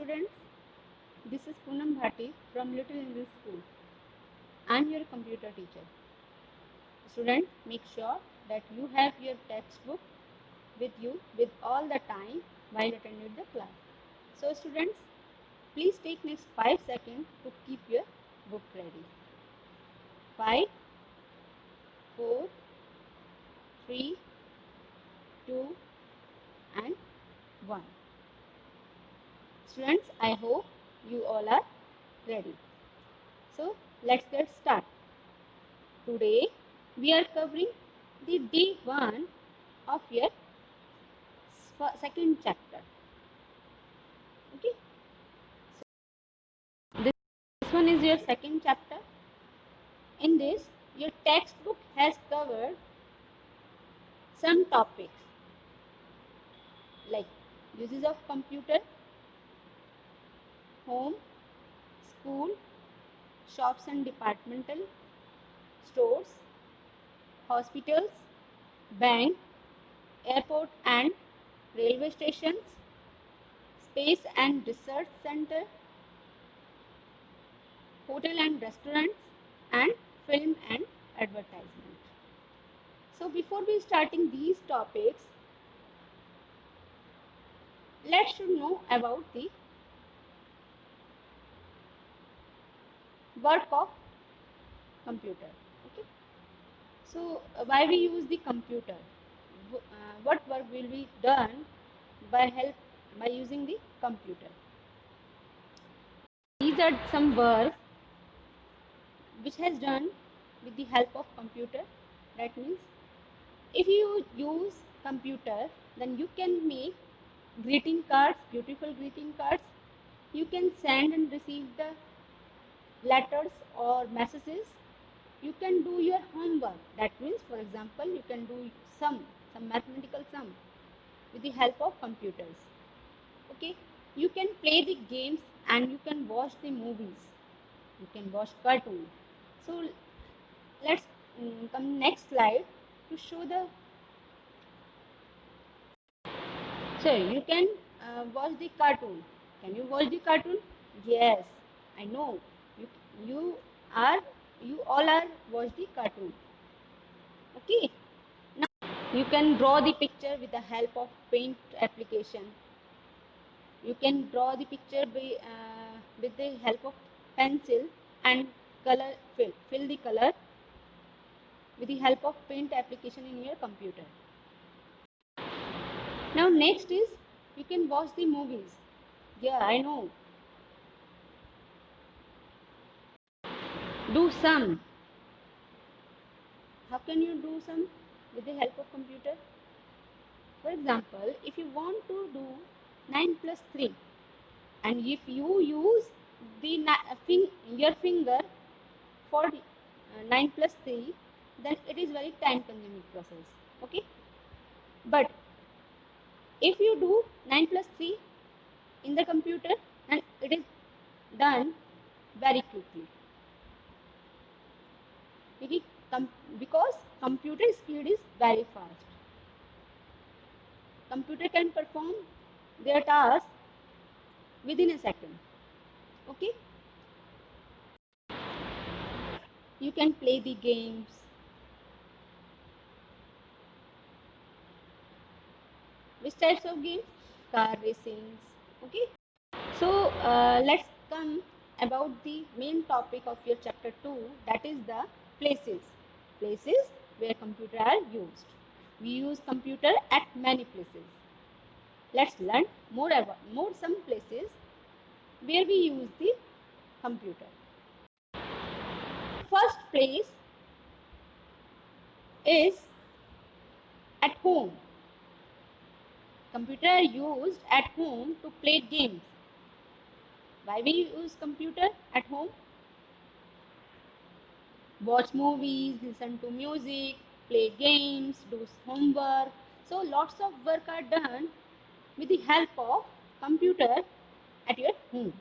students, this is Poonam Bhati from Little English School. I am your computer teacher. Students, make sure that you have your textbook with you with all the time while attending the class. So students, please take next 5 seconds to keep your book ready. 5, 4, 3, 2 and 1. Students, I hope you all are ready. So let's get started. Today we are covering the day 1 of your second chapter. Okay. So this one is your second chapter. In this, your textbook has covered some topics like uses of computer, home, school, shops and departmental stores, hospitals, bank, airport and railway stations, space and research center, hotel and restaurants, and film and advertisement. So before we starting these topics, let's should know about the work of computer. Okay. So why we use the computer? What work will be done by using the computer? These are some work which has done with the help of computer. That means if you use computer, then you can make greeting cards, beautiful greeting cards. You can send and receive the letters or messages. You can do your homework. That means, for example, you can do some mathematical sum with the help of computers. Okay, you can play the games and you can watch the movies. You can watch cartoons. So let's come next slide to show the. So you can watch the cartoon. Can you watch the cartoon? Yes, I know. You you are you all are watch the cartoon. Okay. Now you can draw the picture with the help of paint application. You can draw the picture with the help of pencil and fill the color with the help of paint application in your computer. Now next is you can watch the movies. Yeah, I know. Do some. How can you do some with the help of computer? For example, if you want to do 9 plus 3 and if you use the your finger for 9 plus 3, then it is very time consuming process. Okay. But if you do 9 plus 3 in the computer, then it is done very quickly. Because computer speed is very fast. Computer can perform their task within a second. Okay. You can play the games. Which types of games? Car racings. Okay. So let's come about the main topic of your chapter 2, that is the places. Places where computer are used. We use computer at many places. Let's learn more some places where we use the computer. First place is at home. Computer are used at home to play games. Why we use computer at home? Watch movies, listen to music, play games, do homework. So lots of work are done with the help of computer at your home.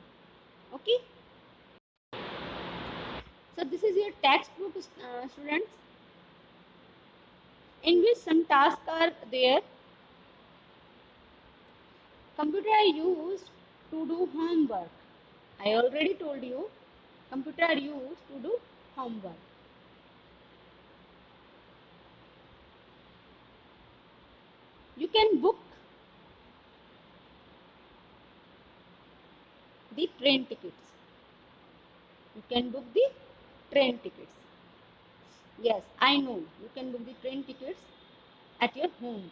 Okay. So this is your textbook, students, in which some tasks are there. Computer are used to to do homework. I already told you, computer are used to do homework. You can book the train tickets. You can book the train tickets. Yes, I know. You can book the train tickets at your home.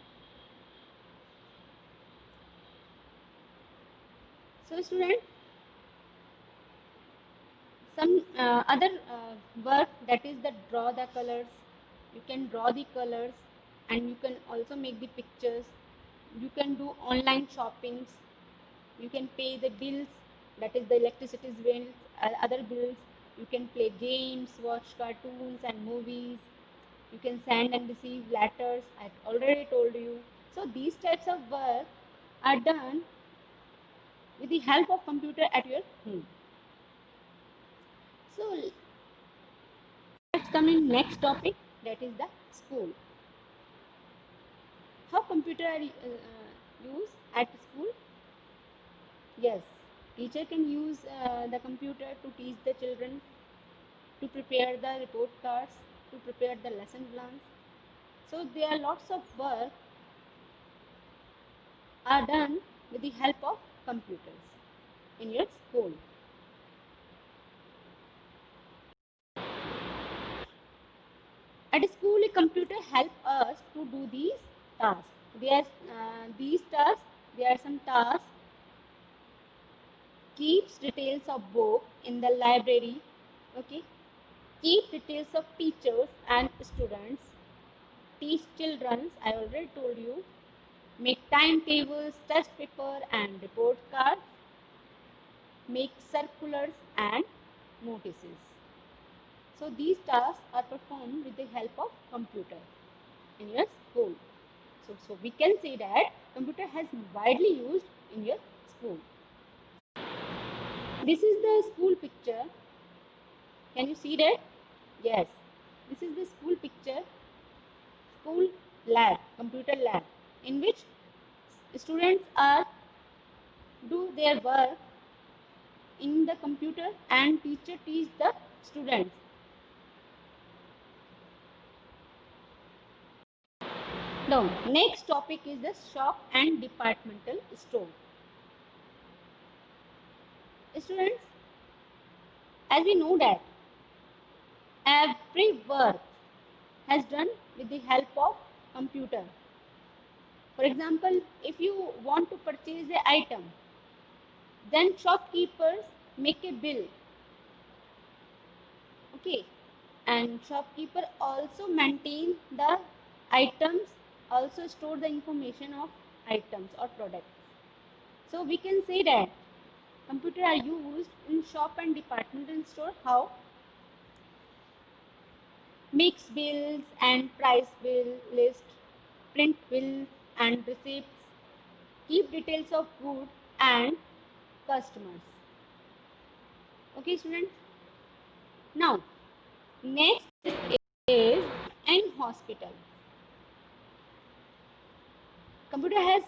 So student, some other work, that is the draw the colors. You can draw the colors and you can also make the pictures. You can do online shoppings. You can pay the bills, that is the electricity bills, other bills. You can play games, watch cartoons and movies. You can send and receive letters. I already told you. So these types of work are done with the help of computer at your home. So let's come in next topic, that is the school. How computer are used at school? Yes, teacher can use the computer to teach the children, to prepare the report cards, to prepare the lesson plans. So there are lots of work are done with the help of computers in your school. At school, a computer help us to do these tasks. These tasks, there are some tasks. Keeps details of book in the library. Okay. Keep details of teachers and students. Teach children, I already told you. Make timetables, test paper and report cards. Make circulars and notices. So these tasks are performed with the help of computer in your school. So we can say that computer has widely used in your school. This is the school picture. Can you see that? Yes. This is the school picture. School lab, computer lab, in which students are do their work in the computer and teacher teach the students. Now, next topic is the shop and departmental store. Students, as we know that every work has done with the help of computer. For example, if you want to purchase an item, then shopkeepers make a bill. Okay, and shopkeeper also maintain the items, also store the information of items or products. So we can say that computer are used in shop and departmental store. How? Makes bills and price bill list, print bills and receipts, keep details of goods and customers. Okay, students. Now, next is in hospital. Computer has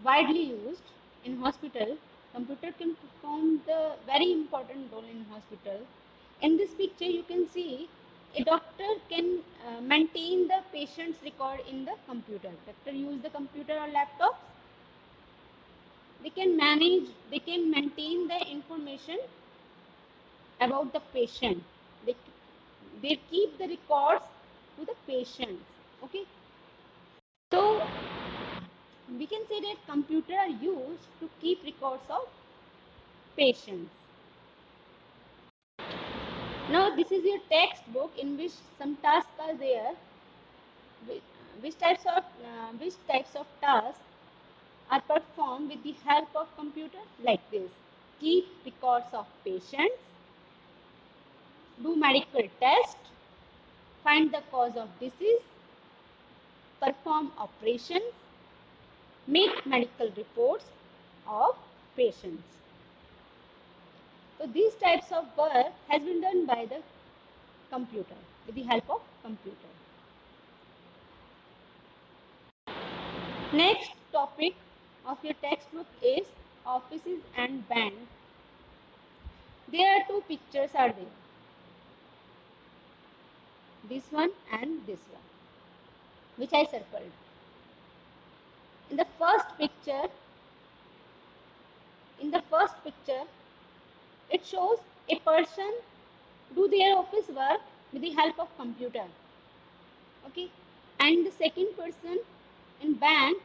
widely used in hospital. Computer can perform the very important role in hospital. In this picture, you can see a doctor can maintain the patient's record in the computer. Doctor use the computer or laptops. They can manage, they can maintain the information about the patient. They, they keep the records to the patients. Okay. So we can say that computers are used to keep records of patients. Now this is your textbook in which some tasks are there. Which types of tasks are performed with the help of computer? Like this: keep records of patients, do medical tests, find the cause of disease, perform operations, make medical reports of patients. So these types of work has been done by the computer, with the help of computer. Next topic of your textbook is offices and banks, there are two pictures are there. This one and this one, which I circled. In the first picture, it shows a person do their office work with the help of computer. Okay, and the second person in bank,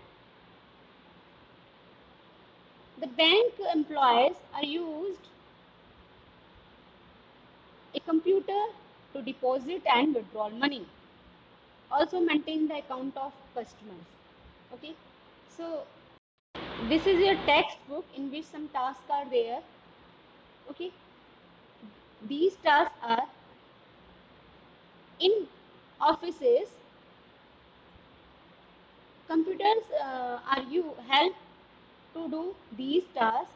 the bank employees are used a computer to deposit and withdraw money, also maintain the account of customers. Okay, so this is your textbook in which some tasks are there. Okay, these tasks are in offices. Computers are you help to do these tasks: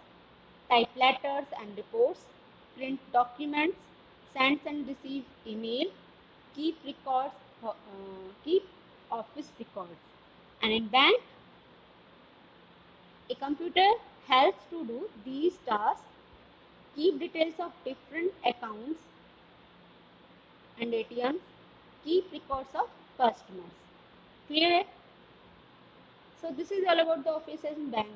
type letters and reports, print documents, send and receive email, keep records, keep office records. And in bank, a computer helps to do these tasks: keep details of different accounts and ATMs, keep records of customers. Clear? So this is all about the offices and bank.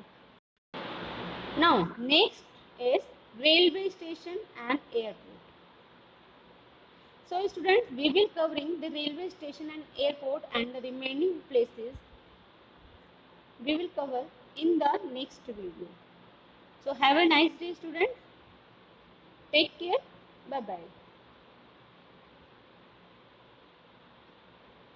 Now next is railway station and airport. So students, we will covering the railway station and airport, and the remaining places we will cover in the next video. So have a nice day students. Take care. Bye bye.